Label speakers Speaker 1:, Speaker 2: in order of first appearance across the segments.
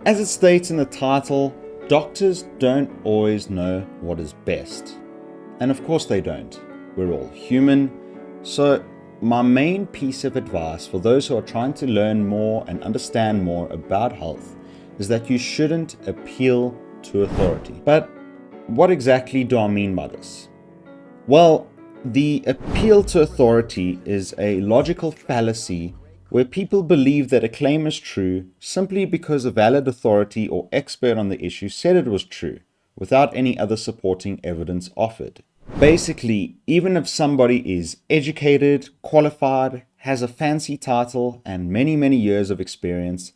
Speaker 1: As it states in the title, doctors don't always know what is best. And of course they don't. We're all human. So my main piece of advice for those who are trying to learn more and understand more about health is that you shouldn't appeal to authority. But what exactly do I mean by this? Well, the appeal to authority is a logical fallacy where people believe that a claim is true simply because a valid authority or expert on the issue said it was true, without any other supporting evidence offered. Basically, even if somebody is educated, qualified, has a fancy title, and many years of experience,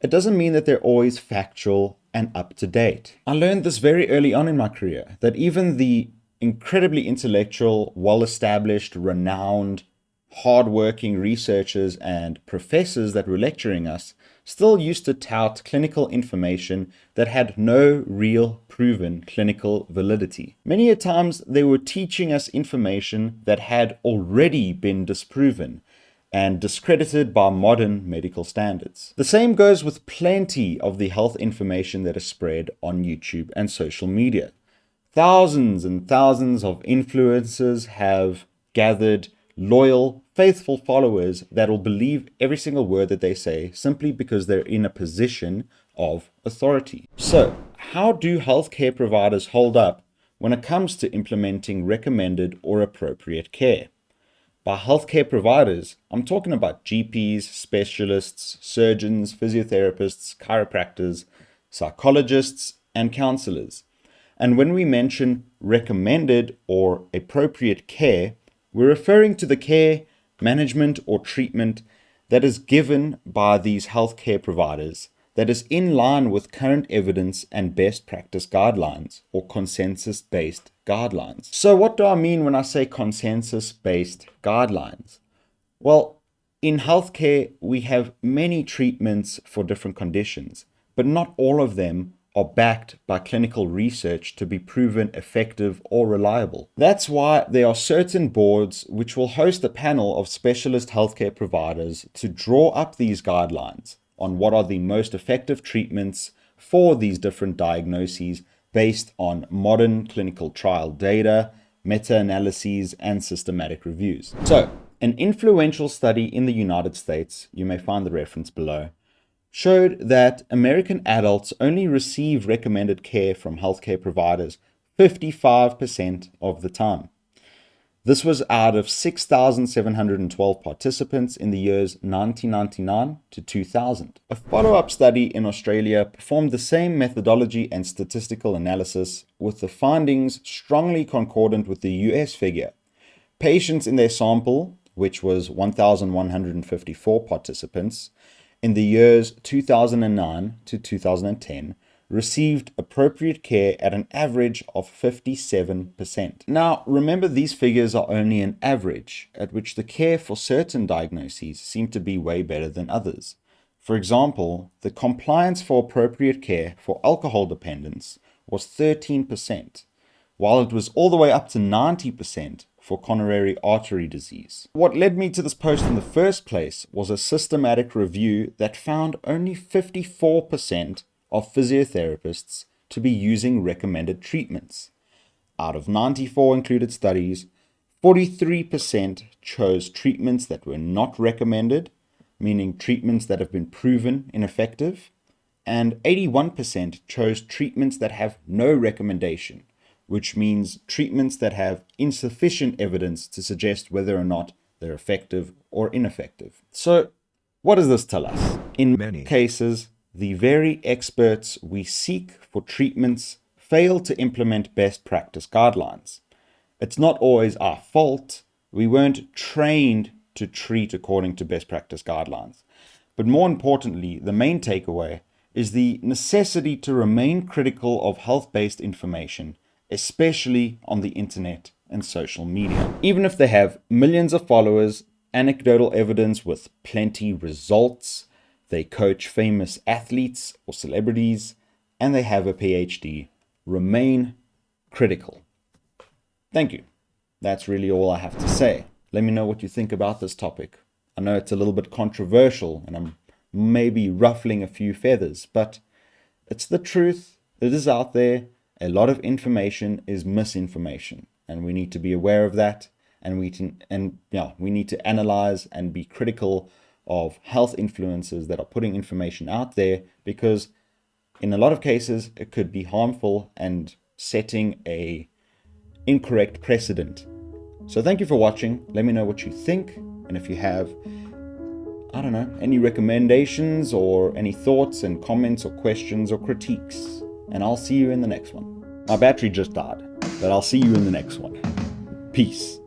Speaker 1: it doesn't mean that they're always factual and up to date. I learned this very early on in my career, that even the incredibly intellectual, well-established, renowned, hard-working researchers and professors that were lecturing us still used to tout clinical information that had no real proven clinical validity. Many a times they were teaching us information that had already been disproven and discredited by modern medical standards. The same goes with plenty of the health information that is spread on YouTube and social media. Thousands and thousands of influencers have gathered loyal, faithful followers that will believe every single word that they say simply because they're in a position of authority. So, how do healthcare providers hold up when it comes to implementing recommended or appropriate care? By healthcare providers, I'm talking about GPs, specialists, surgeons, physiotherapists, chiropractors, psychologists, and counselors. And when we mention recommended or appropriate care, we're referring to the care, management, or treatment that is given by these healthcare providers that is in line with current evidence and best practice guidelines or consensus-based guidelines. So what do I mean when I say consensus-based guidelines? Well, in healthcare, we have many treatments for different conditions, but not all of them are backed by clinical research to be proven effective or reliable. That's why there are certain boards which will host a panel of specialist healthcare providers to draw up these guidelines on what are the most effective treatments for these different diagnoses based on modern clinical trial data, meta-analyses, and systematic reviews. So, an influential study in the United States, you may find the reference below, showed that American adults only receive recommended care from healthcare providers 55% of the time. This was out of 6,712 participants in the years 1999 to 2000. A follow-up study in Australia performed the same methodology and statistical analysis, with the findings strongly concordant with the US figure. Patients in their sample, which was 1,154 participants, in the years 2009 to 2010, received appropriate care at an average of 57%. Now, remember, these figures are only an average, at which the care for certain diagnoses seem to be way better than others. For example, the compliance for appropriate care for alcohol dependence was 13%, while it was all the way up to 90% for coronary artery disease. What led me to this post in the first place was a systematic review that found only 54% of physiotherapists to be using recommended treatments. Out of 94 included studies, 43% chose treatments that were not recommended, meaning treatments that have been proven ineffective, and 81% chose treatments that have no recommendation, which means treatments that have insufficient evidence to suggest whether or not they're effective or ineffective. So, what does this tell us? In many cases, the very experts we seek for treatments fail to implement best practice guidelines. It's not always our fault. We weren't trained to treat according to best practice guidelines. But more importantly, the main takeaway is the necessity to remain critical of health-based information, especially on the internet and social media. Even if they have millions of followers, anecdotal evidence with plenty results, they coach famous athletes or celebrities, and they have a PhD, remain critical. Thank you. That's really all I have to say. Let me know what you think about this topic. I know it's a little bit controversial and I'm maybe ruffling a few feathers, but it's the truth. It is out there. A lot of information is misinformation, and we need to be aware of that. And we need to analyze and be critical of health influencers that are putting information out there, because in a lot of cases it could be harmful and setting a incorrect precedent. So thank you for watching. Let me know what you think, and if you have, I don't know, any recommendations or any thoughts and comments or questions or critiques, and I'll see you in the next one. My battery just died, but I'll see you in the next one. Peace.